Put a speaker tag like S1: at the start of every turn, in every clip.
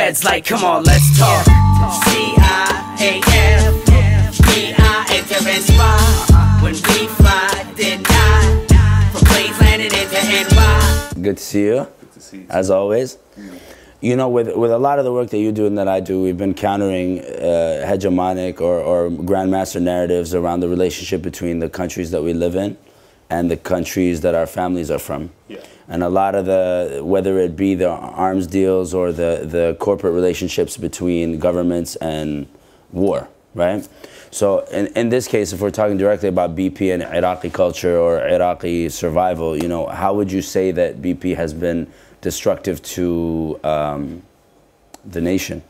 S1: heads like, come on, let's talk. C-I-A-F, B-I enter and spy. When we fly, then die. For planes landed into NY.
S2: Good to see you.
S3: Good to see you.
S2: As always. You know, with a lot of the work that you do and that I do, we've been countering hegemonic or grandmaster narratives around the relationship between the countries that we live in and the countries that our families are from.
S3: Yeah.
S2: And a lot of the, whether it be the arms deals or the corporate relationships between governments and war, right? So in this case, if we're talking directly about BP and Iraqi culture or Iraqi survival, you know, how would you say that BP has been destructive to the nation?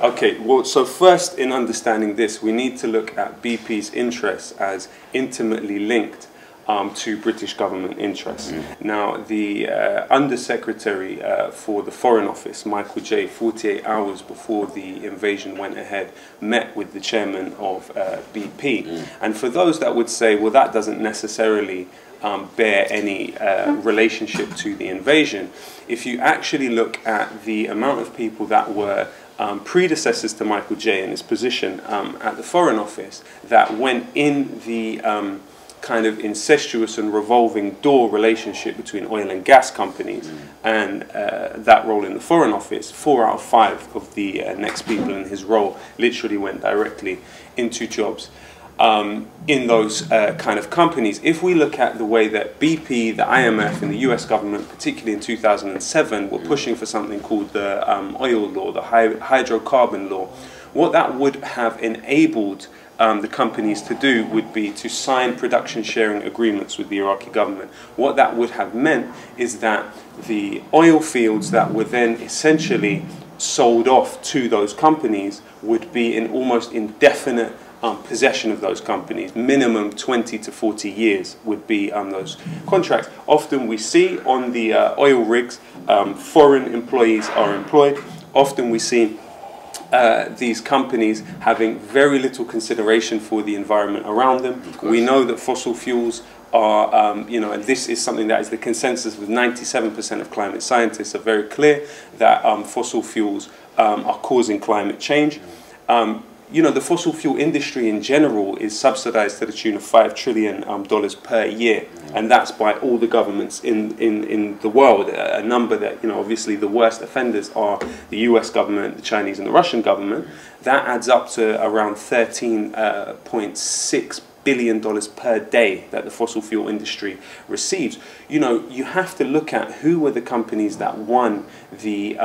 S3: Okay, well, so first in understanding this, we need to look at BP's interests as intimately linked to British government interests. Now, the Undersecretary for the Foreign Office, Michael J., 48 hours before the invasion went ahead, met with the chairman of BP. And for those that would say, well, that doesn't necessarily bear any relationship to the invasion, if you actually look at the amount of people that were predecessors to Michael J. in his position at the Foreign Office that went in the kind of incestuous and revolving door relationship between oil and gas companies and that role in the Foreign Office, 4 out of 5 of the next people in his role literally went directly into jobs in those kind of companies. If we look at the way that BP, the IMF and the US government, particularly in 2007, were pushing for something called the oil law, the hydrocarbon law, what that would have enabled the companies to do would be to sign production sharing agreements with the Iraqi government. What that would have meant is that the oil fields that were then essentially sold off to those companies would be in almost indefinite possession of those companies. Minimum 20 to 40 years would be those contracts. Often we see on the oil rigs, foreign employees are employed. Often we see these companies having very little consideration for the environment around them. We know that fossil fuels are, you know, and this is something that is the consensus with 97% of climate scientists are very clear that fossil fuels are causing climate change. You know, the fossil fuel industry in general is subsidized to the tune of $5 trillion per year, and that's by all the governments in the world, a number that, you know, obviously the worst offenders are the US government, the Chinese and the Russian government. That adds up to around $13.6 billion per day that the fossil fuel industry receives. You know, you have to look at who were the companies that won the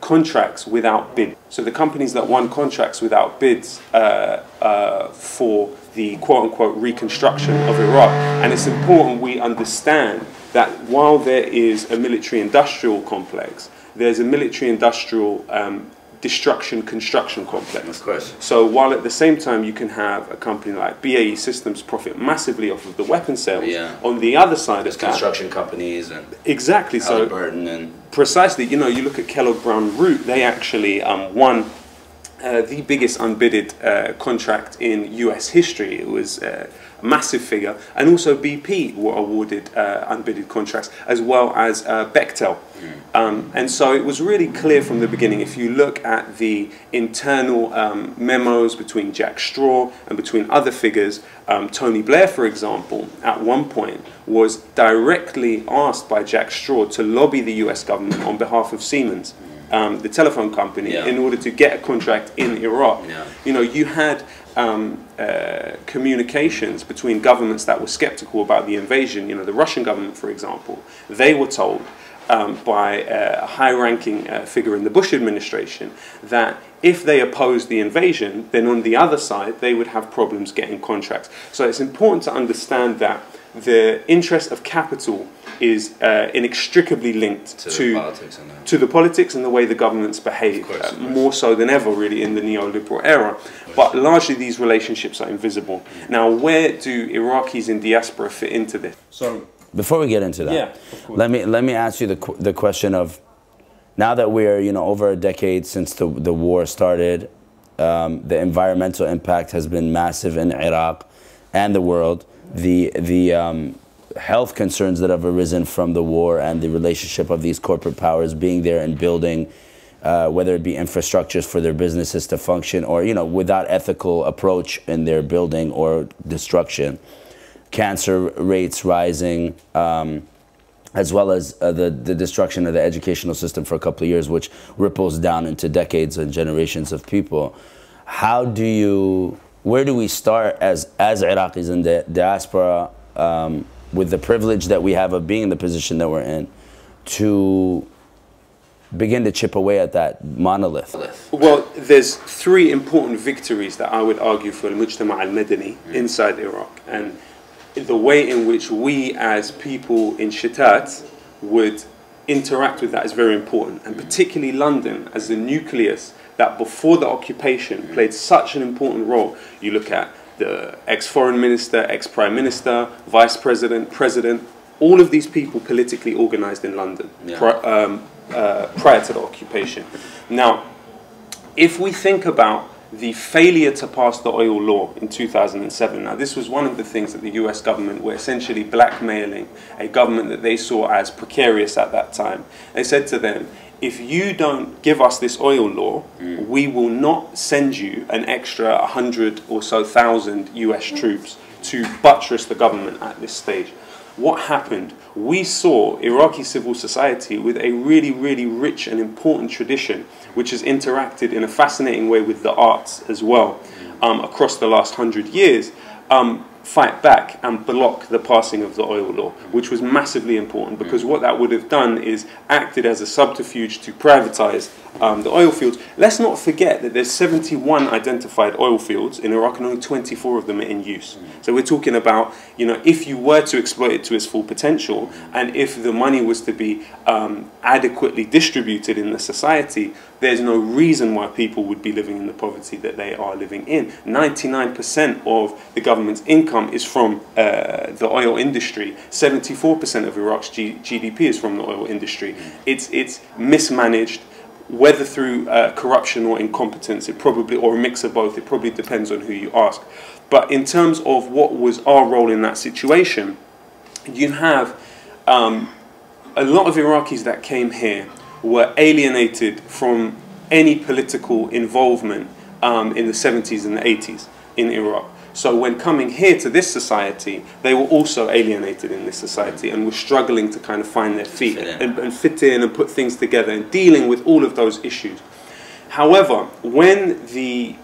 S3: contracts without bid. So the companies that won contracts without bids for the quote-unquote reconstruction of Iraq. And it's important we understand that while there is a military-industrial complex, there's a military-industrial destruction-construction complex.
S2: Of course.
S3: So while at the same time you can have a company like BAE Systems profit massively off of the weapon sales, on the other side of that,
S2: construction companies and
S3: exactly, so
S2: and
S3: precisely, you know, you look at Kellogg Brown Root, they actually won the biggest unbidded contract in US history. It was a massive figure, and also BP were awarded unbidded contracts, as well as Bechtel. And so it was really clear from the beginning, if you look at the internal memos between Jack Straw and between other figures, Tony Blair, for example, at one point was directly asked by Jack Straw to lobby the US government on behalf of Siemens, the telephone company, in order to get a contract in Iraq. You know, you had communications between governments that were skeptical about the invasion. You know, the Russian government, for example, they were told by a high-ranking figure in the Bush administration that if they opposed the invasion, then on the other side they would have problems getting contracts. So it's important to understand that the interest of capital is inextricably linked to the politics and the way the governments behave, more so than ever really in the neoliberal era. But largely these relationships are invisible. Now, where do Iraqis in diaspora fit into this? So,
S2: before we get into that, let me ask you the question of, now that we're, you know, over a decade since the war started, the environmental impact has been massive in Iraq and the world. The health concerns that have arisen from the war and the relationship of these corporate powers being there and building whether it be infrastructures for their businesses to function, or without ethical approach in their building or destruction. Cancer rates rising, as well as the destruction of the educational system for a couple of years, which ripples down into decades and generations of people. Where do we start as Iraqis in the diaspora, with the privilege that we have of being in the position that we're in, to begin to chip away at that monolith?
S3: Well, there's three important victories that I would argue for al-Mujtama' al-Madani inside Iraq, and the way in which we as people in Shitat would interact with that is very important, and particularly London as the nucleus that before the occupation played such an important role. You look at the ex-foreign minister, ex-prime minister, vice president, president, all of these people politically organized in London prior to the occupation. Now, if we think about the failure to pass the oil law in 2007. Now, this was one of the things that the US government were essentially blackmailing a government that they saw as precarious at that time. They said to them, if you don't give us this oil law, we will not send you an extra 100 or so thousand US troops to buttress the government at this stage. What happened? We saw Iraqi civil society with a really, really rich and important tradition, which has interacted in a fascinating way with the arts as well, across the last 100 years, fight back and block the passing of the oil law, which was massively important, because what that would have done is acted as a subterfuge to privatize the oil fields. Let's not forget that there's 71 identified oil fields in Iraq and only 24 of them are in use. So we're talking about, if you were to exploit it to its full potential, and if the money was to be adequately distributed in the society, there's no reason why people would be living in the poverty that they are living in. 99% of the government's income is from the oil industry. 74% of Iraq's GDP is from the oil industry. It's mismanaged, whether through corruption or incompetence, or a mix of both. It probably depends on who you ask. But in terms of what was our role in that situation, you have a lot of Iraqis that came here were alienated from any political involvement in the 70s and the 80s in Iraq. So when coming here to this society, they were also alienated in this society and were struggling to kind of find their feet and fit in and put things together and dealing with all of those issues. However, when the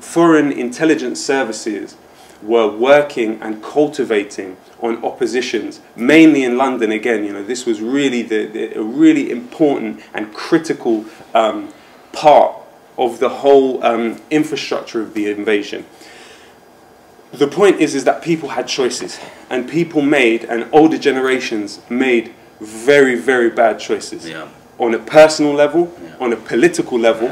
S3: foreign intelligence services were working and cultivating on oppositions, mainly in London again, this was really a really important and critical part of the whole infrastructure of the invasion. The point is that people had choices, and people made, and older generations made, very, very bad choices. On a personal level, on a political level,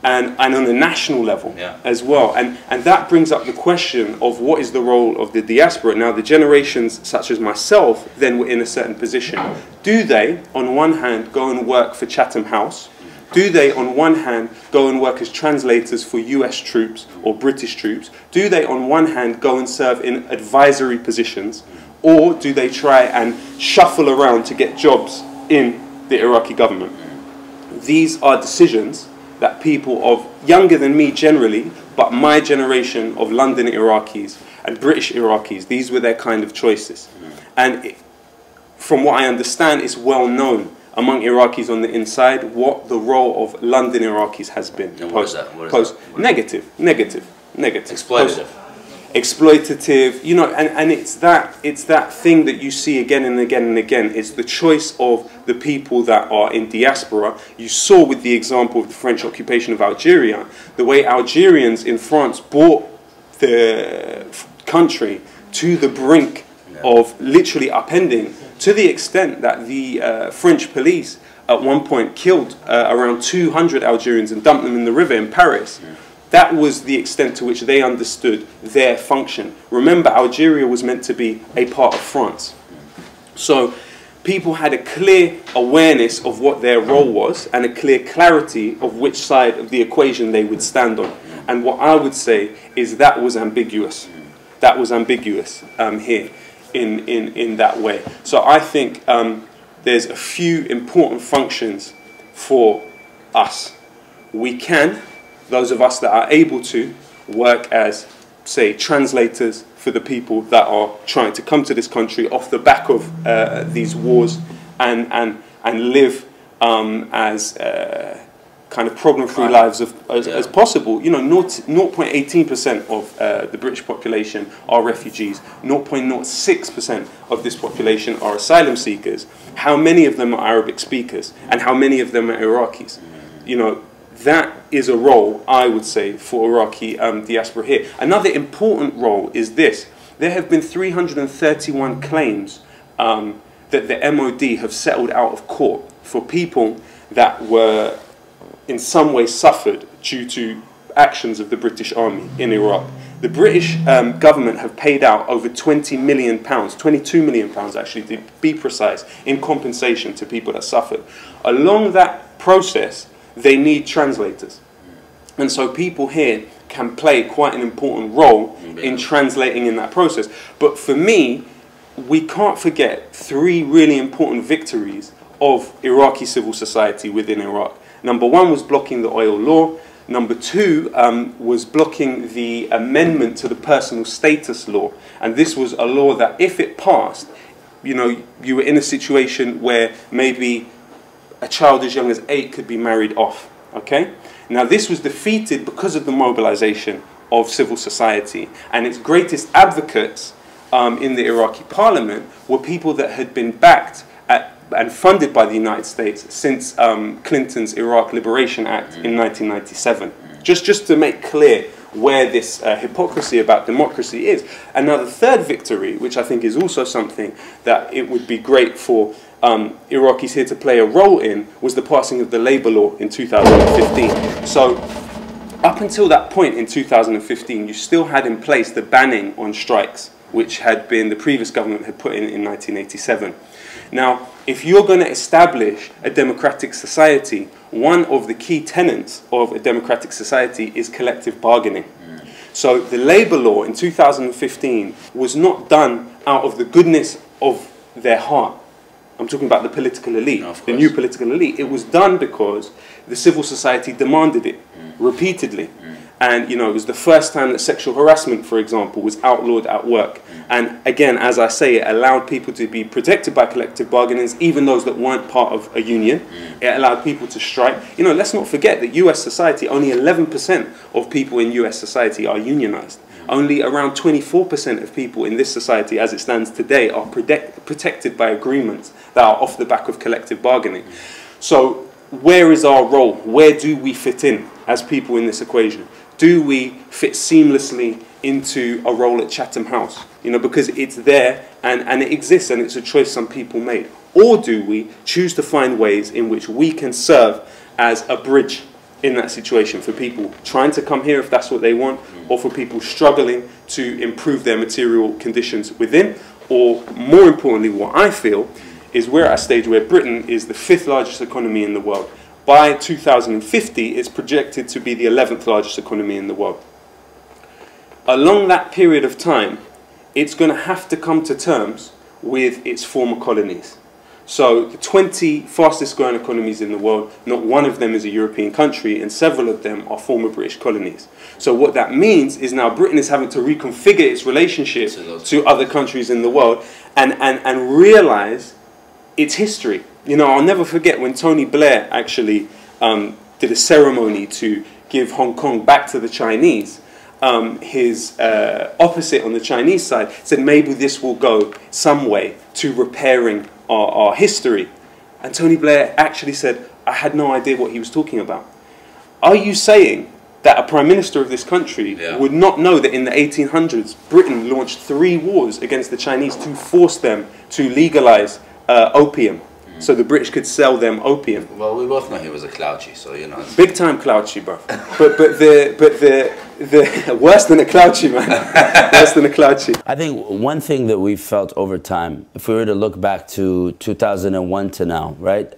S3: and on a national level as well. And that brings up the question of what is the role of the diaspora. Now, the generations such as myself then were in a certain position. Do they, on one hand, go and work for Chatham House? Do they, on one hand, go and work as translators for US troops or British troops? Do they, on one hand, go and serve in advisory positions? Or do they try and shuffle around to get jobs in the Iraqi government? These are decisions that people of younger than me generally, but my generation of London Iraqis and British Iraqis, these were their kind of choices. And from what I understand, it's well known among Iraqis on the inside what the role of London Iraqis has been.
S2: And what is that?
S3: Negative.
S2: Exploitative.
S3: Exploitative, and it's that thing that you see again and again and again. It's the choice of the people that are in diaspora. You saw with the example of the French occupation of Algeria, the way Algerians in France brought the country to the brink of literally upending, to the extent that the French police at one point killed around 200 Algerians and dumped them in the river in Paris. That was the extent to which they understood their function. Remember, Algeria was meant to be a part of France. So people had a clear awareness of what their role was and a clear clarity of which side of the equation they would stand on. And what I would say is that was ambiguous. That was ambiguous here in that way. So I think there's a few important functions for us. We can, those of us that are able to, work as, say, translators for the people that are trying to come to this country off the back of these wars, and live as kind of problem-free lives as possible. You know, 0.18% of the British population are refugees. 0.06% of this population are asylum seekers. How many of them are Arabic speakers? And how many of them are Iraqis? You know, that is a role, I would say, for Iraqi diaspora here. Another important role is this. There have been 331 claims that the MOD have settled out of court for people that were in some way suffered due to actions of the British Army in Iraq. The British government have paid out over £20 million, £22 million actually to be precise, in compensation to people that suffered. Along that process, they need translators. And so people here can play quite an important role in translating in that process. But for me, we can't forget three really important victories of Iraqi civil society within Iraq. Number one was blocking the oil law. Number two was blocking the amendment to the personal status law. And this was a law that if it passed, you know, you were in a situation where maybe a child as young as 8 could be married off, okay? Now this was defeated because of the mobilization of civil society, and its greatest advocates in the Iraqi parliament were people that had been backed and funded by the United States since Clinton's Iraq Liberation Act in 1997. Just to make clear where this hypocrisy about democracy is. And now the third victory, which I think is also something that it would be great for Iraqis here to play a role in, was the passing of the labour law in 2015. So up until that point in 2015, you still had in place the banning on strikes, which had been the previous government had put in 1987. Now, if you're going to establish a democratic society, one of the key tenets of a democratic society is collective bargaining. So the labour law in 2015 was not done out of the goodness of their heart. I'm talking about the political elite, the new political elite. It was done because the civil society demanded it repeatedly. And, you know, it was the first time that sexual harassment, for example, was outlawed at work. And again, as I say, it allowed people to be protected by collective bargainings, even those that weren't part of a union. It allowed people to strike. You know, let's not forget that US society, only 11% of people in US society are unionized. Only around 24% of people in this society, as it stands today, are protected by agreements that are off the back of collective bargaining. So where is our role? Where do we fit in as people in this equation? Do we fit seamlessly into a role at Chatham House? You know, because it's there and it exists and it's a choice some people made. Or do we choose to find ways in which we can serve as a bridge in that situation for people trying to come here if that's what they want, or for people struggling to improve their material conditions within? Or more importantly, what I feel is we're at a stage where Britain is the 5th largest economy in the world. By 2050, it's projected to be the 11th largest economy in the world. Along that period of time, it's going to have to come to terms with its former colonies. So the 20 fastest growing economies in the world, not one of them is a European country, and several of them are former British colonies. So what that means is now Britain is having to reconfigure its relationship to other countries in the world and realize its history. You know, I'll never forget when Tony Blair actually did a ceremony to give Hong Kong back to the Chinese. His opposite on the Chinese side said maybe this will go some way to repairing our history. And Tony Blair actually said, I had no idea what he was talking about. Are you saying that a Prime Minister of this country would not know that in the 1800s Britain launched 3 wars against the Chinese to force them to legalize opium, so the British could sell them opium?
S2: Well, we both know he was a clouchy, so you know.
S3: Big time clouchy, bro. but the worse than a clouchy, man. Worse than a clouchy.
S2: I think one thing that we've felt over time, if we were to look back to 2001 to now, right?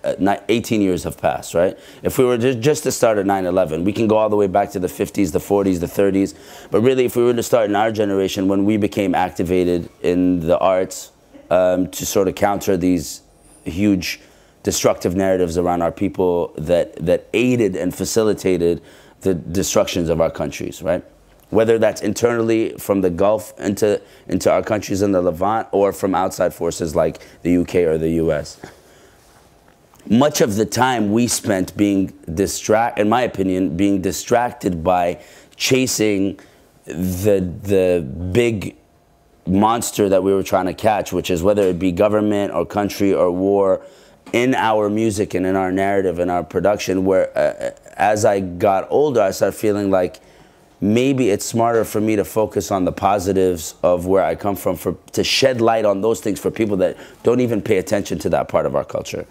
S2: 18 years have passed, right? If we were just to start at 9/11, we can go all the way back to the 50s, the 40s, the 30s. But really, if we were to start in our generation, when we became activated in the arts to sort of counter these huge destructive narratives around our people that aided and facilitated the destructions of our countries, right? Whether that's internally from the Gulf into our countries in the Levant, or from outside forces like the UK or the US. Much of the time we spent being in my opinion, being distracted by chasing the big monster that we were trying to catch, which is whether it be government or country or war, in our music and in our narrative and our production, where as I got older, I started feeling like maybe it's smarter for me to focus on the positives of where I come from, to shed light on those things for people that don't even pay attention to that part of our culture.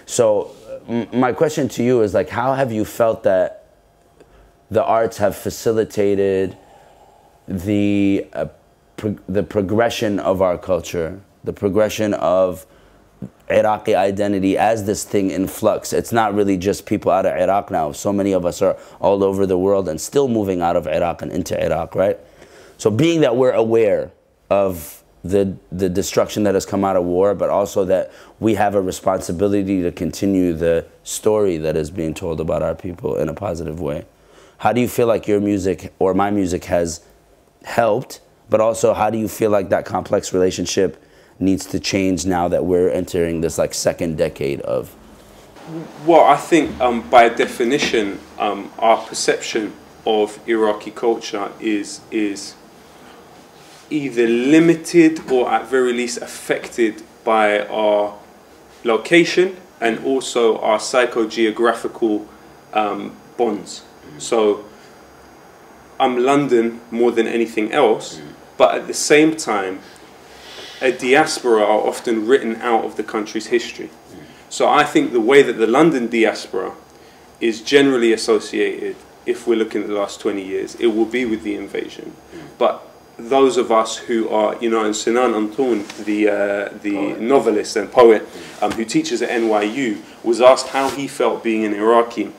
S2: So my question to you is, like, how have you felt that the arts have facilitated the progression of our culture, the progression of Iraqi identity as this thing in flux? It's not really just people out of Iraq now. So many of us are all over the world and still moving out of Iraq and into Iraq, right? So being that we're aware of the destruction that has come out of war, but also that we have a responsibility to continue the story that is being told about our people in a positive way. How do you feel like your music or my music has helped, but also how do you feel like that complex relationship needs to change now that we're entering this like second decade of?
S3: Well, I think by definition, our perception of Iraqi culture is either limited or at very least affected by our location and also our psychogeographical bonds. So I'm London more than anything else, but at the same time, a diaspora are often written out of the country's history. So I think the way that the London diaspora is generally associated, if we're looking at the last 20 years, it will be with the invasion. But those of us who are, you know, and Sinan Antoun, the novelist and poet who teaches at NYU, was asked how he felt being an Iraqi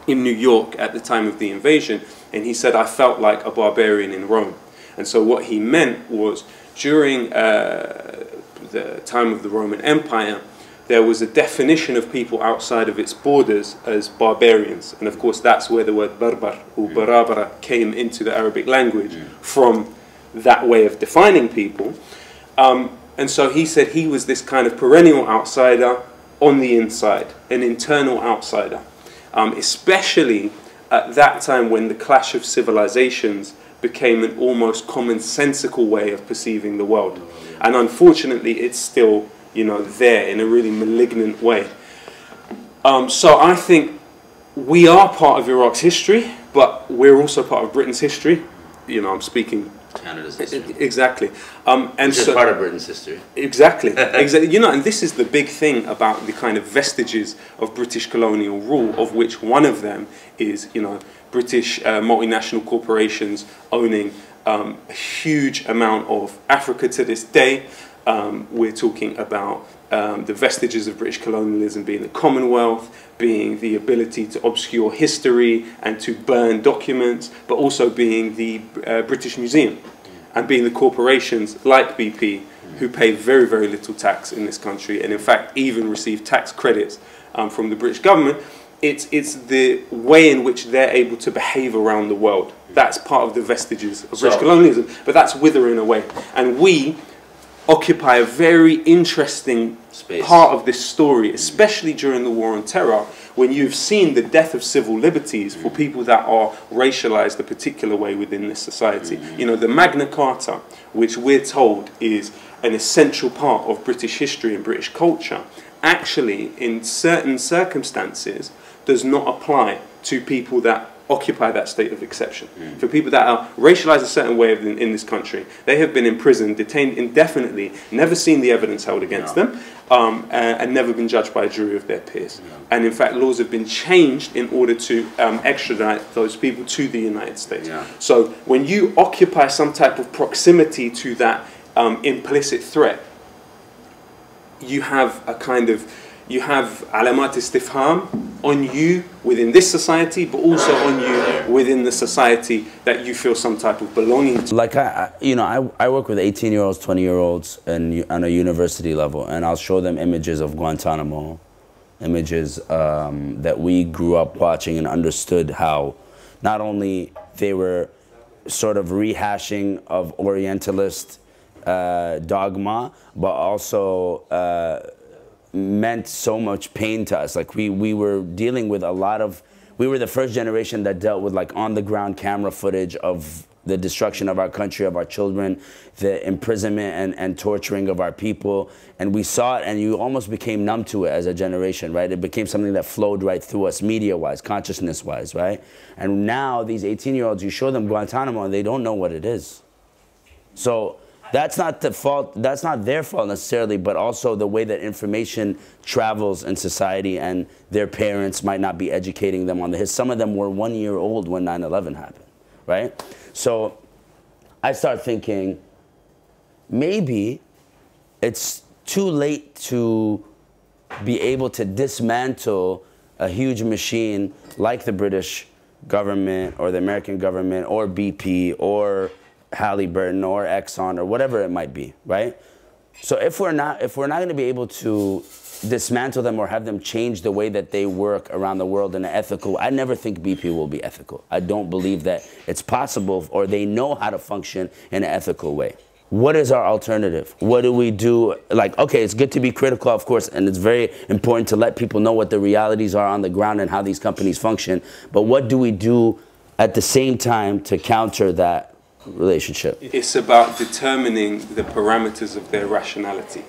S3: in New York at the time of the invasion, and he said, I felt like a barbarian in Rome. And so what he meant was, during the time of the Roman Empire, there was a definition of people outside of its borders as barbarians. And of course, that's where the word barbar or barabara came into the Arabic language, from that way of defining people. And so he said he was this kind of perennial outsider on the inside, an internal outsider. Especially at that time when the clash of civilizations became an almost commonsensical way of perceiving the world. And unfortunately, it's still, you know, there in a really malignant way. So I think we are part of Iraq's history, but we're also part of Britain's history. You know, I'm speaking
S2: Canada's history.
S3: Exactly. And
S2: which is part of Britain's history.
S3: Exactly. Exactly. You know, and this is the big thing about the kind of vestiges of British colonial rule, of which one of them is, you know, British multinational corporations owning a huge amount of Africa to this day. We're talking about the vestiges of British colonialism being the Commonwealth, being the ability to obscure history and to burn documents, but also being the British Museum and being the corporations like BP who pay very, very little tax in this country and in fact even receive tax credits from the British government. It's the way in which they're able to behave around the world. That's part of the vestiges of British colonialism, but that's withering away. And we occupy a very interesting part of this story, especially during the War on Terror, when you've seen the death of civil liberties for people that are racialized a particular way within this society. You know, the Magna Carta, which we're told is an essential part of British history and British culture, actually, in certain circumstances, does not apply to people that occupy that state of exception. For people that are racialized a certain way in this country, they have been imprisoned, detained indefinitely, never seen the evidence held against them, and never been judged by a jury of their peers. And in fact, laws have been changed in order to extradite those people to the United States. So when you occupy some type of proximity to that implicit threat, you have a kind of, you have alamat istifham on you within this society, but also on you within the society that you feel some type of belonging to.
S2: Like I work with 18-year-olds, 20-year-olds on a university level, and I'll show them images of Guantanamo, images that we grew up watching and understood how not only they were sort of rehashing of Orientalist dogma, but also meant so much pain to us. Like we were dealing with a lot of, we were the first generation that dealt with like on the ground camera footage of the destruction of our country, of our children, the imprisonment and torturing of our people. And we saw it, and you almost became numb to it as a generation, right? It became something that flowed right through us media-wise, consciousness-wise, right? And now these 18-year-olds, you show them Guantanamo and they don't know what it is. So that's not the fault, that's not their fault necessarily, but also the way that information travels in society, and their parents might not be educating them on the history. Some of them were 1 year old when 9/11 happened, right? So I start thinking, maybe it's too late to be able to dismantle a huge machine like the British government or the American government or BP or Halliburton or Exxon or whatever it might be, right? So if we're not going to be able to dismantle them or have them change the way that they work around the world in an ethical, I never think BP will be ethical. I don't believe that it's possible, or they know how to function in an ethical way. What is our alternative? What do we do? Like, okay, it's good to be critical, of course, and it's very important to let people know what the realities are on the ground and how these companies function. But what do we do at the same time to counter that relationship?
S3: It's about determining the parameters of their rationality.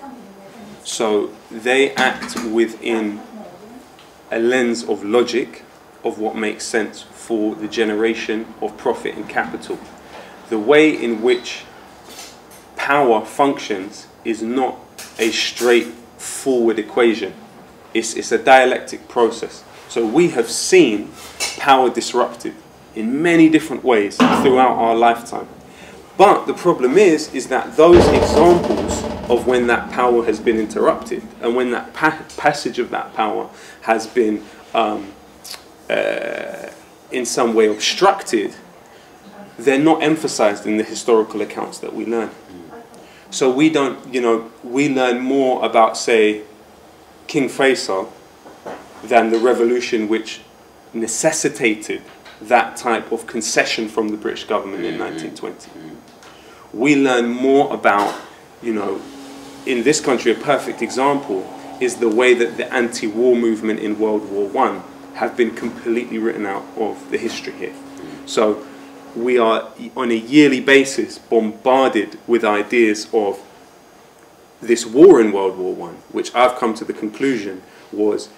S3: So they act within a lens of logic, of what makes sense for the generation of profit and capital. The way in which power functions is not a straightforward equation. It's a dialectic process. So we have seen power disrupted in many different ways throughout our lifetime. But the problem is that those examples of when that power has been interrupted and when that passage of that power has been in some way obstructed, they're not emphasized in the historical accounts that we learn. So we don't, we learn more about, say, King Faisal than the revolution which necessitated that type of concession from the British government in 1920. We learn more about, in this country, a perfect example is the way that the anti-war movement in World War I have been completely written out of the history here. So we are on a yearly basis bombarded with ideas of this war in World War I, which I've come to the conclusion was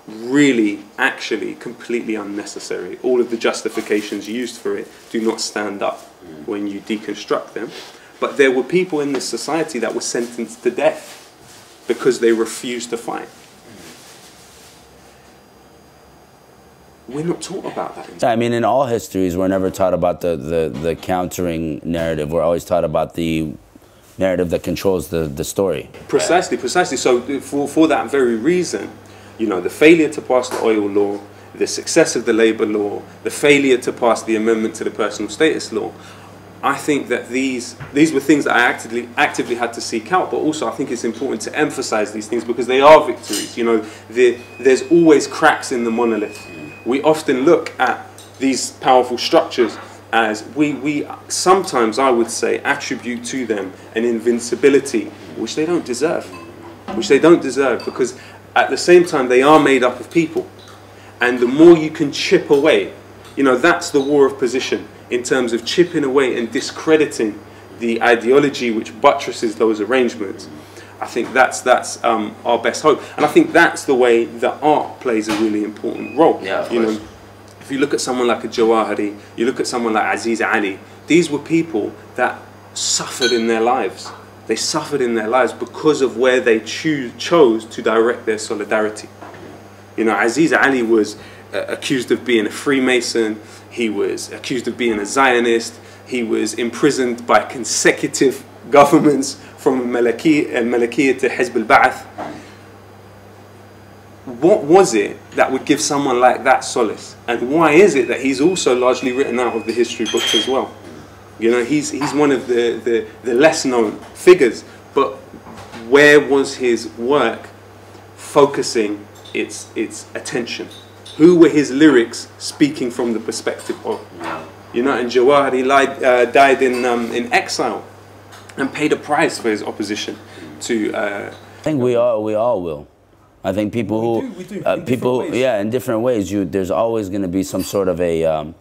S3: really actually completely unnecessary. All of the justifications used for it do not stand up when you deconstruct them. But there were people in this society that were sentenced to death because they refused to fight. We're not taught about that.
S2: I mean, in all histories, we're never taught about the countering narrative. We're always taught about the narrative that controls the story.
S3: Precisely, precisely. So for that very reason, the failure to pass the oil law, the success of the labour law, the failure to pass the amendment to the personal status law, I think that these were things that I actively had to seek out, but also I think it's important to emphasise these things because they are victories. There's always cracks in the monolith. We often look at these powerful structures as we sometimes, I would say, attribute to them an invincibility which they don't deserve. Because at the same time they are made up of people. And the more you can chip away, that's the war of position in terms of chipping away and discrediting the ideology which buttresses those arrangements. I think that's our best hope. And I think that's the way that art plays a really important role.
S2: Yeah,
S3: if you look at someone like a Jawahari, you look at someone like Aziz Ali, these were people that suffered in their lives. They suffered in their lives because of where they chose to direct their solidarity. Aziz Ali was accused of being a Freemason, he was accused of being a Zionist, he was imprisoned by consecutive governments from Malakiyya to Hizb al-Ba'ath. what was it that would give someone like that solace? And why is it that he's also largely written out of the history books as well? You know, he's one of the less known figures, but where was his work focusing its attention? Who were his lyrics speaking from the perspective of? You know, and Jawahari died in exile and paid a price for his opposition to.
S2: I think we all will. I think people who in different ways. There's always going to be some sort of a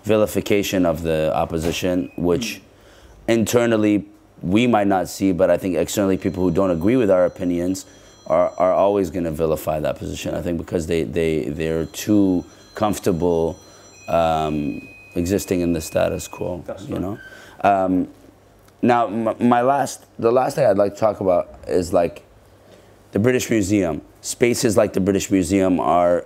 S2: vilification of the opposition, which internally we might not see, but I think externally people who don't agree with our opinions are always going to vilify that position. I think because they're too comfortable existing in the status quo. That's you know. Now, the last thing I'd like to talk about is like the British Museum. Spaces like the British Museum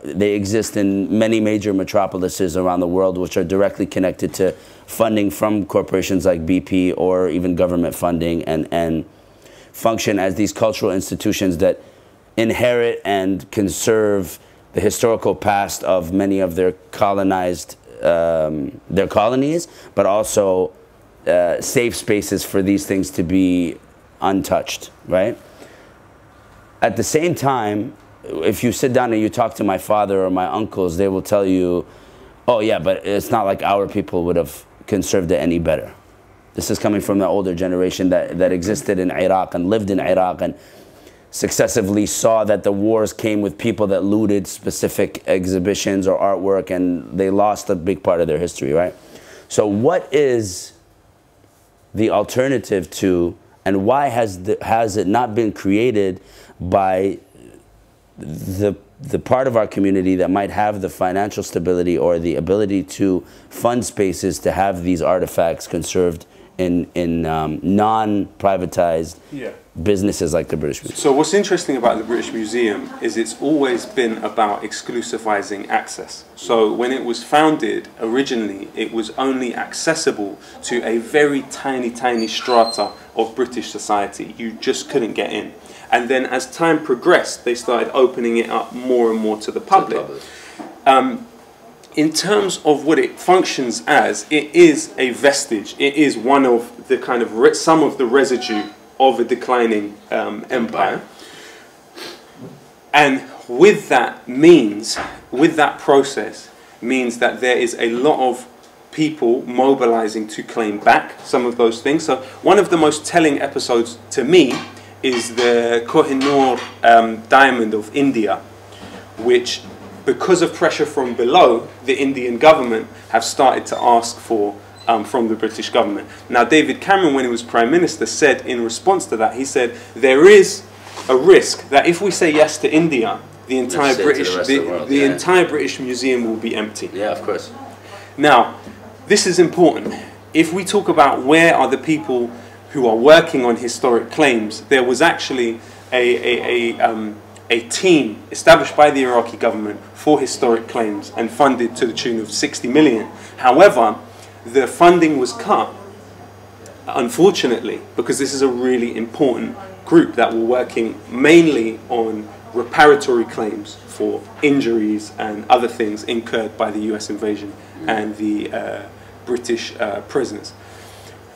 S2: they exist in many major metropolises around the world, which are directly connected to funding from corporations like BP or even government funding, and function as these cultural institutions that inherit and conserve the historical past of many of their colonized, their colonies, but also safe spaces for these things to be untouched, right? At the same time, if you sit down and you talk to my father or my uncles, they will tell you, oh yeah, but it's not like our people would have conserved it any better. This is coming from the older generation that existed in Iraq and lived in Iraq and successively saw that the wars came with people that looted specific exhibitions or artwork, and they lost a big part of their history, right? So what is the alternative to, and why has it not been created by the part of our community that might have the financial stability or the ability to fund spaces to have these artifacts conserved in non-privatized businesses like the British Museum?
S3: So what's interesting about the British Museum is it's always been about exclusivizing access. So when it was founded, originally, it was only accessible to a very tiny strata of British society. You just couldn't get in. And then as time progressed, they started opening it up more and more to the public. In terms of what it functions as, it is a vestige. It is one of the kind of some of the residue of a declining empire. And with that process means that there is a lot of people mobilizing to claim back some of those things. So one of the most telling episodes to me is the Kohinoor diamond of India, which, because of pressure from below, the Indian government have started to ask for from the British government. Now, David Cameron, when he was Prime Minister, said in response to that, he said, there is a risk that if we say yes to India, the entire entire British Museum will be empty.
S2: Yeah, of course.
S3: Now, this is important. If we talk about where are the people who are working on historic claims, there was actually a team established by the Iraqi government for historic claims and funded to the tune of 60 million. However, the funding was cut, unfortunately, because this is a really important group that were working mainly on reparatory claims for injuries and other things incurred by the US invasion and the British prisoners.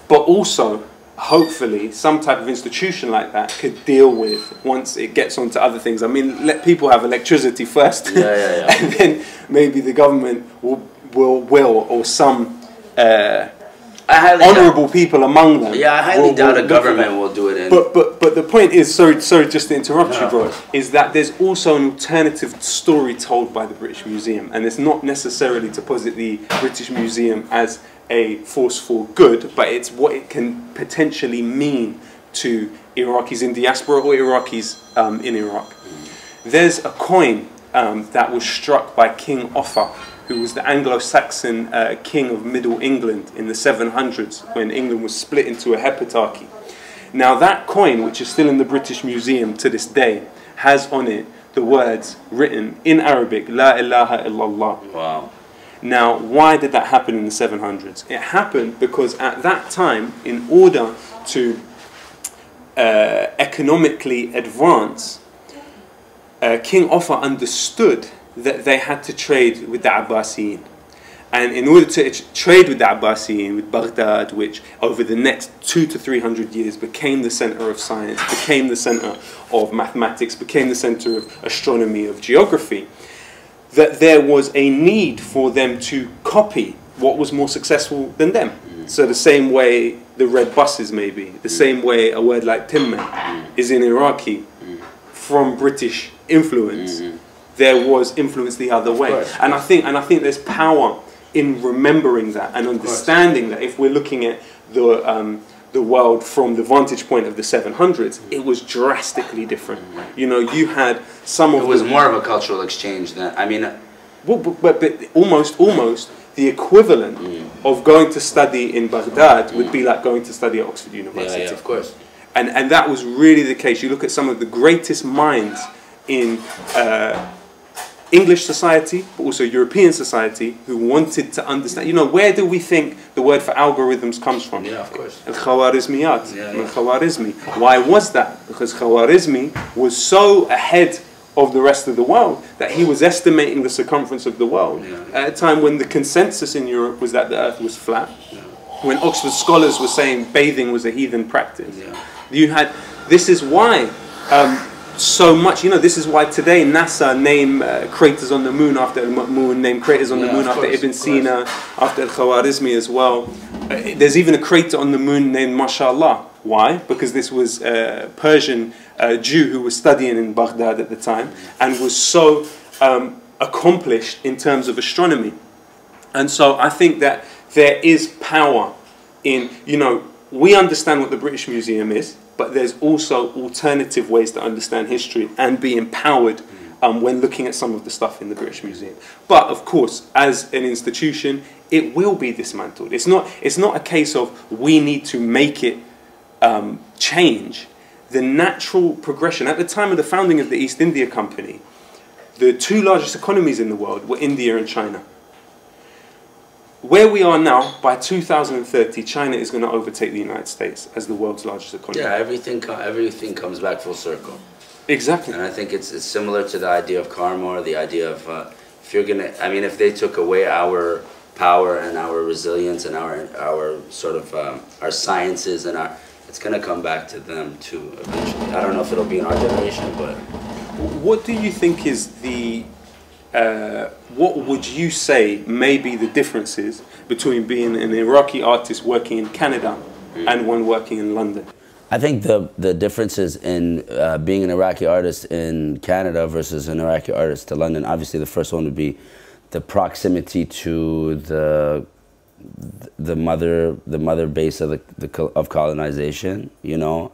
S3: But also, hopefully, some type of institution like that could deal with, once it gets onto other things. I mean, let people have electricity first, and then maybe the government will or some honourable people among them.
S2: Yeah, I highly doubt a government will do it.
S3: But the point is, sorry just to interrupt you, bro, is that there's also an alternative story told by the British Museum, and it's not necessarily to posit the British Museum as a force for good, but it's what it can potentially mean to Iraqis in diaspora or Iraqis in Iraq. There's a coin that was struck by King Offa, who was the Anglo-Saxon king of Middle England in the 700s, when England was split into a heptarchy. Now that coin, which is still in the British Museum to this day, has on it the words written in Arabic, La ilaha illallah.
S2: Wow.
S3: Now, why did that happen in the 700s? It happened because at that time, in order to economically advance, King Offa understood that they had to trade with the Abbasiyin. And in order to trade with the Abbasiyin, with Baghdad, which over the next 200 to 300 years became the center of science, became the center of mathematics, became the center of astronomy, of geography, that there was a need for them to copy what was more successful than them. So the same way the red buses maybe, the same way a word like Timman is in Iraqi from British influence, there was influence the other way. And I think there's power in remembering that and understanding that if we're looking at the world from the vantage point of the 700s, it was drastically different. You know, you had some of
S2: it was more of a cultural exchange than, I mean,
S3: well, but almost the equivalent of going to study in Baghdad would be like going to study at Oxford University.
S2: Yeah, of course.
S3: And that was really the case. You look at some of the greatest minds in English society, but also European society, who wanted to understand. You know, where do we think the word for algorithms comes from?
S2: Yeah, of course.
S3: Al-Khawarizmiyat.
S2: Yeah.
S3: Al-Khawarizmi. Why was that? Because Khawarizmi was so ahead of the rest of the world that he was estimating the circumference of the world at a time when the consensus in Europe was that the earth was flat. When Oxford scholars were saying bathing was a heathen practice. You had, this is why so much, you know, this is why today NASA name craters on the moon after Al-Ma'mun, name craters on the moon after Ibn Sina, after Al-Khawarizmi as well. There's even a crater on the moon named Mashallah. Why? Because this was a Persian Jew who was studying in Baghdad at the time and was so accomplished in terms of astronomy. And so I think that there is power in, you know, we understand what the British Museum is, but there's also alternative ways to understand history and be empowered when looking at some of the stuff in the British Museum. But of course, as an institution, it will be dismantled. It's not a case of we need to make it change. The natural progression, at the time of the founding of the East India Company, the two largest economies in the world were India and China. Where we are now, by 2030, China is going to overtake the United States as the world's largest economy.
S2: Yeah, everything comes back full circle.
S3: Exactly.
S2: And I think it's similar to the idea of karma, or the idea of if you're gonna, I mean, if they took away our power and our resilience and our sort of our sciences and our, it's gonna come back to them too eventually. I don't know if it'll be in our generation, but
S3: what do you think is the what would you say may be the differences between being an Iraqi artist working in Canada and one working in London?
S2: I think the differences in being an Iraqi artist in Canada versus an Iraqi artist to London, obviously the first one would be the proximity to the mother base of colonization, you know,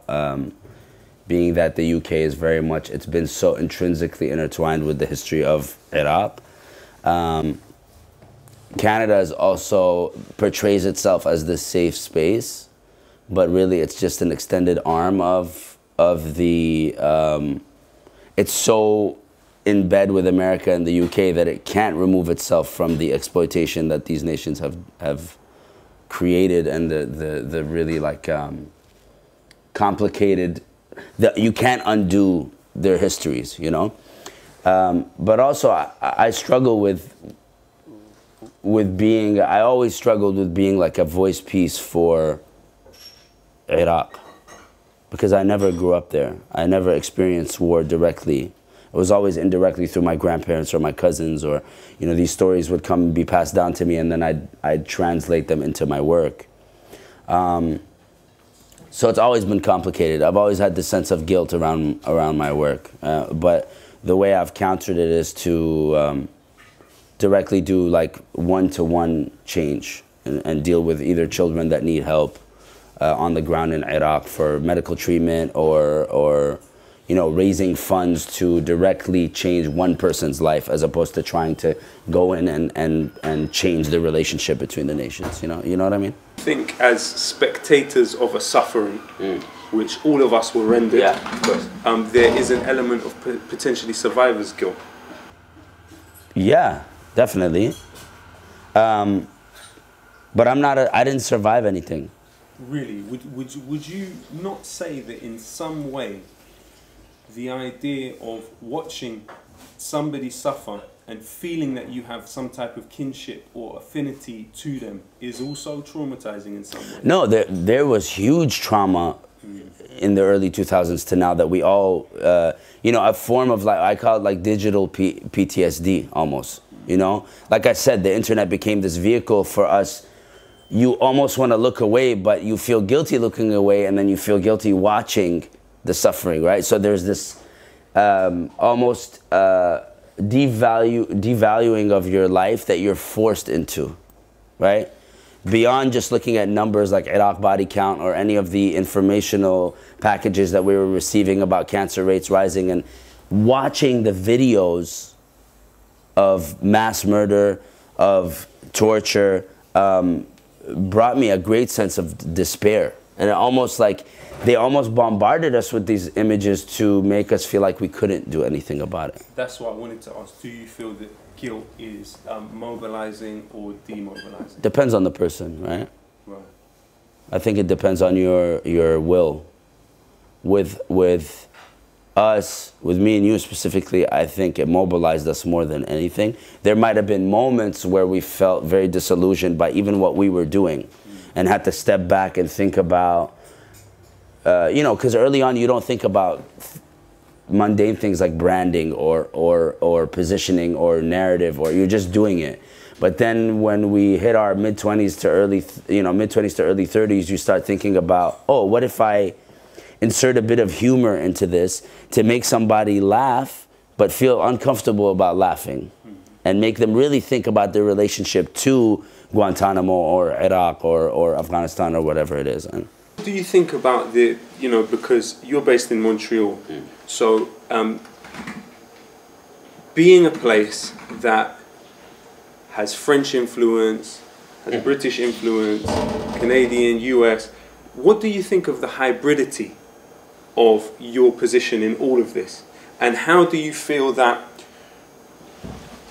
S2: being that the UK is very much, it's been so intrinsically intertwined with the history of Iraq. Canada is also portrays itself as this safe space, but really it's just an extended arm of the, it's so in bed with America and the UK that it can't remove itself from the exploitation that these nations have created, and the really like complicated, you can't undo their histories, you know. But also I struggle with being, I always struggled with being like a voice piece for Iraq, because I never grew up there. I never experienced war directly. It was always indirectly through my grandparents or my cousins, or, you know, these stories would come and be passed down to me, and then I'd translate them into my work. So it's always been complicated. I've always had this sense of guilt around my work. But the way I've countered it is to directly do like one-to-one change and deal with either children that need help on the ground in Iraq for medical treatment, or you know, raising funds to directly change one person's life, as opposed to trying to go in and change the relationship between the nations. You know what I mean?
S3: I think as spectators of a suffering, which all of us were rendered,
S2: yeah, of course.
S3: There is an element of potentially survivor's guilt.
S2: Yeah, definitely. But I didn't survive anything.
S3: Really? Would you not say that in some way the idea of watching somebody suffer and feeling that you have some type of kinship or affinity to them is also traumatizing in some way?
S2: No, there was huge trauma in the early 2000s to now that we all, you know, a form of, like, I call it like digital PTSD almost, you know? Like I said, the internet became this vehicle for us. You almost want to look away, but you feel guilty looking away, and then you feel guilty watching the suffering, right? So there's this almost devaluing of your life that you're forced into, right? Beyond just looking at numbers like Iraq body count or any of the informational packages that we were receiving about cancer rates rising, and watching the videos of mass murder, of torture, brought me a great sense of despair. And it almost like, they almost bombarded us with these images to make us feel like we couldn't do anything about it.
S3: That's what I wanted to ask. Do you feel that guilt is mobilizing or demobilizing?
S2: Depends on the person, right?
S3: Right.
S2: I think it depends on your will. With us, with me and you specifically, I think it mobilized us more than anything. There might have been moments where we felt very disillusioned by even what we were doing, and had to step back and think about, you know, because early on you don't think about mundane things like branding or positioning or narrative, or you're just doing it. But then when we hit our mid-20s to early, mid-20s to early 30s, you start thinking about, oh, what if I insert a bit of humor into this to make somebody laugh but feel uncomfortable about laughing, and make them really think about their relationship to Guantanamo or Iraq or Afghanistan or whatever it is. And
S3: what do you think about the, you know, because you're based in Montreal, so being a place that has French influence, has British influence, Canadian, US, what do you think of the hybridity of your position in all of this? And how do you feel that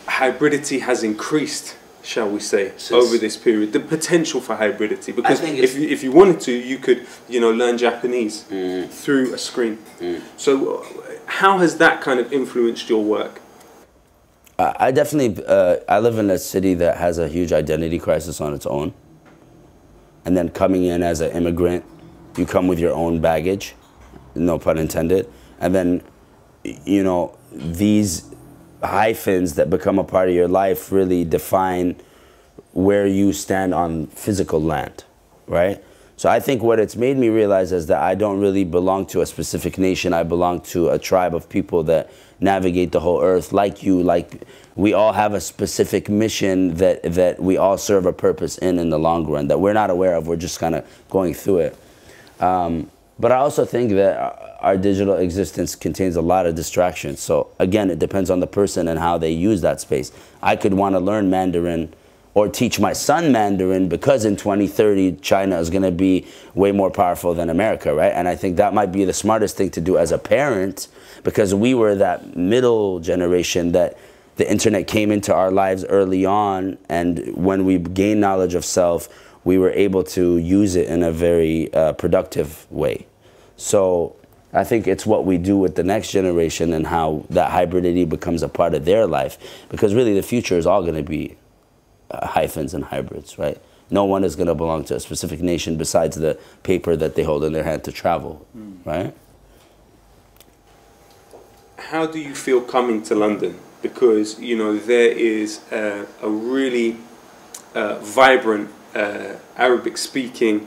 S3: hybridity has increased, shall we say, over this period? The potential for hybridity, because if you wanted to, you could, you know, learn Japanese through a screen. So how has that kind of influenced your work?
S2: I definitely, I live in a city that has a huge identity crisis on its own. And then coming in as an immigrant, you come with your own baggage, no pun intended. And then, you know, these hyphens that become a part of your life really define where you stand on physical land, right? So I think what it's made me realize is that I don't really belong to a specific nation. I belong to a tribe of people that navigate the whole earth, like you, like we all have a specific mission that we all serve a purpose in the long run that we're not aware of. We're just kind of going through it. But I also think that our digital existence contains a lot of distractions. So again, it depends on the person and how they use that space. I could want to learn Mandarin or teach my son Mandarin because in 2030, China is going to be way more powerful than America, right? And I think that might be the smartest thing to do as a parent, because we were that middle generation that the internet came into our lives early on, and when we gained knowledge of self, we were able to use it in a very productive way. So I think it's what we do with the next generation and how that hybridity becomes a part of their life, because really the future is all going to be hyphens and hybrids, right? No one is going to belong to a specific nation besides the paper that they hold in their hand to travel, right?
S3: How do you feel coming to London? Because, you know, there is a really vibrant Arabic-speaking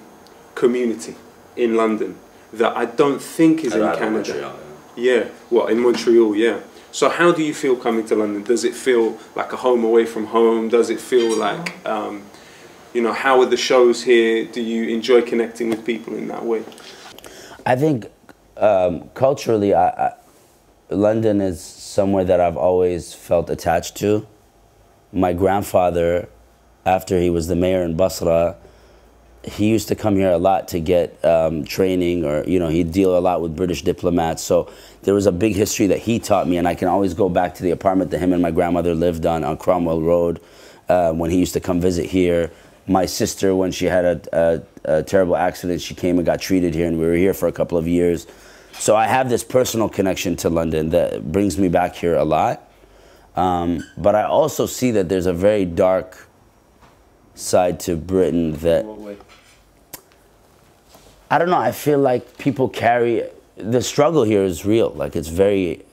S3: community in London that I don't think is in Canada.
S2: Montreal,
S3: yeah, well, in Montreal, yeah. So how do you feel coming to London? Does it feel like a home away from home? Does it feel like, you know, how are the shows here? Do you enjoy connecting with people in that way?
S2: I think culturally, London is somewhere that I've always felt attached to. My grandfather, after he was the mayor in Basra, he used to come here a lot to get training, or, you know, he'd deal a lot with British diplomats. So there was a big history that he taught me, and I can always go back to the apartment that him and my grandmother lived on Cromwell Road when he used to come visit here. My sister, when she had a terrible accident, she came and got treated here, and we were here for a couple of years. So I have this personal connection to London that brings me back here a lot. But I also see that there's a very dark side to Britain that, I don't know, I feel like people carry, the struggle here is real. Like it's very,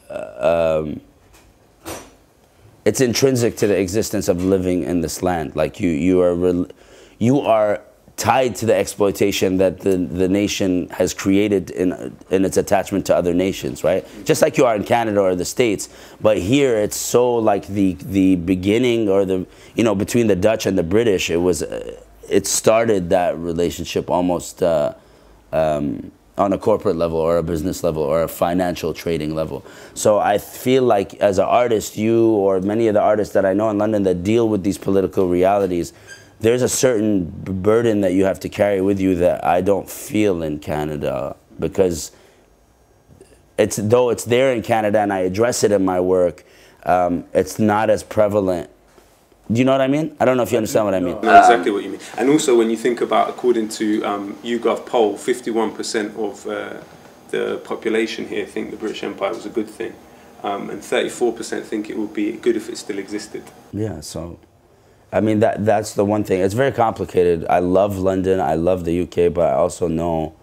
S2: it's intrinsic to the existence of living in this land. Like you are tied to the exploitation that the nation has created in its attachment to other nations, right? Just like you are in Canada or the States, but here it's so like the beginning, or the, you know, between the Dutch and the British, it started that relationship almost on a corporate level or a business level or a financial trading level. So I feel like as an artist, you or many of the artists that I know in London that deal with these political realities, there's a certain burden that you have to carry with you that I don't feel in Canada, because though it's there in Canada and I address it in my work, it's not as prevalent. Do you know what I mean? I don't know if you understand what I mean.
S3: No, exactly what you mean. And also when you think about, according to YouGov poll, 51% of the population here think the British Empire was a good thing. And 34% think it would be good if it still existed.
S2: Yeah, so, I mean, that's the one thing. It's very complicated. I love London, I love the UK, but I also know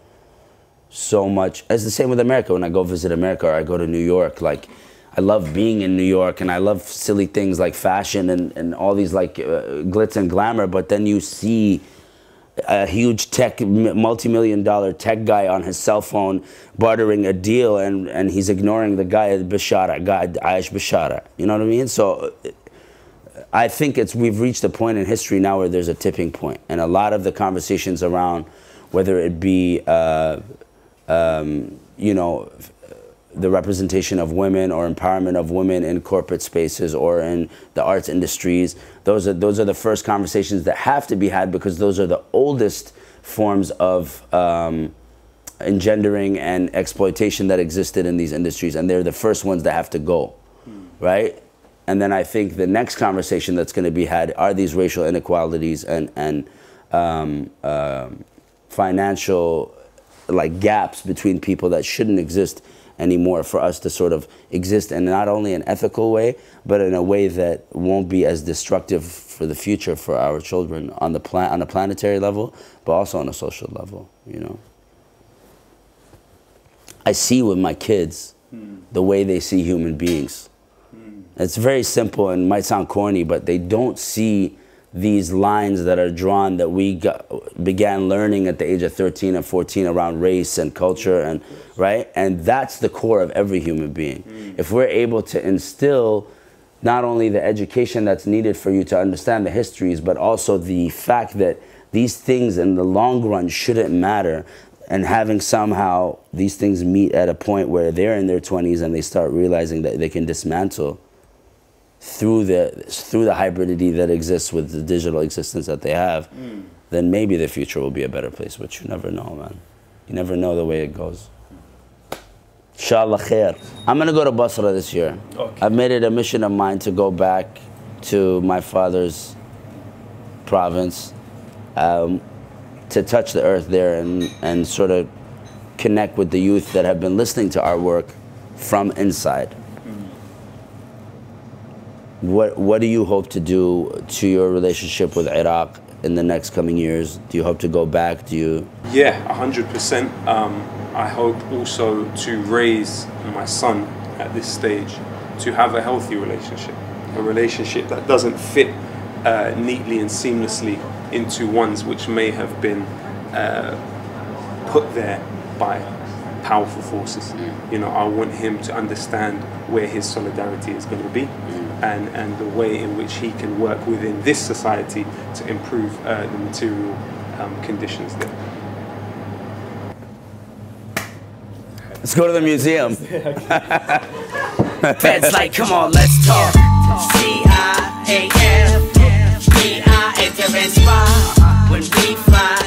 S2: so much. It's the same with America. When I go visit America or I go to New York, like, I love being in New York, and I love silly things like fashion and all these like glitz and glamour, but then you see a huge tech, multi-million-dollar tech guy on his cell phone bartering a deal, and he's ignoring the guy, Bishara, guy, Aish Bishara. You know what I mean? So I think we've reached a point in history now where there's a tipping point, and a lot of the conversations around whether it be, you know, the representation of women or empowerment of women in corporate spaces or in the arts industries, those are the first conversations that have to be had, because those are the oldest forms of engendering and exploitation that existed in these industries, and they're the first ones that have to go, right? And then I think the next conversation that's going to be had are these racial inequalities and financial like gaps between people that shouldn't exist anymore, for us to sort of exist in not only an ethical way, but in a way that won't be as destructive for the future for our children on a planetary level, but also on a social level, you know. I see with my kids the way they see human beings. It's very simple and might sound corny, but they don't see these lines that are drawn that we began learning at the age of 13 and 14 around race and culture, and right? And that's the core of every human being. If we're able to instill not only the education that's needed for you to understand the histories, but also the fact that these things in the long run shouldn't matter, and having somehow these things meet at a point where they're in their 20s and they start realizing that they can dismantle through the hybridity that exists with the digital existence that they have, then maybe the future will be a better place. But you never know, man. You never know the way it goes. Inshallah khair. I'm going to go to Basra this year. Okay. I've made it a mission of mine to go back to my father's province, to touch the earth there and sort of connect with the youth that have been listening to our work from inside. What do you hope to do to your relationship with Iraq in the next coming years? Do you hope to go back? Do you? Yeah,
S3: 100%. I hope also to raise my son at this stage to have a healthy relationship, a relationship that doesn't fit neatly and seamlessly into ones which may have been put there by powerful forces. You know, I want him to understand where his solidarity is going to be, and the way in which he can work within this society to improve the material conditions there.
S2: Let's go to the museum.
S1: Feds like, come on, let's talk. C-I-A-F, we are enter and spy when we fly.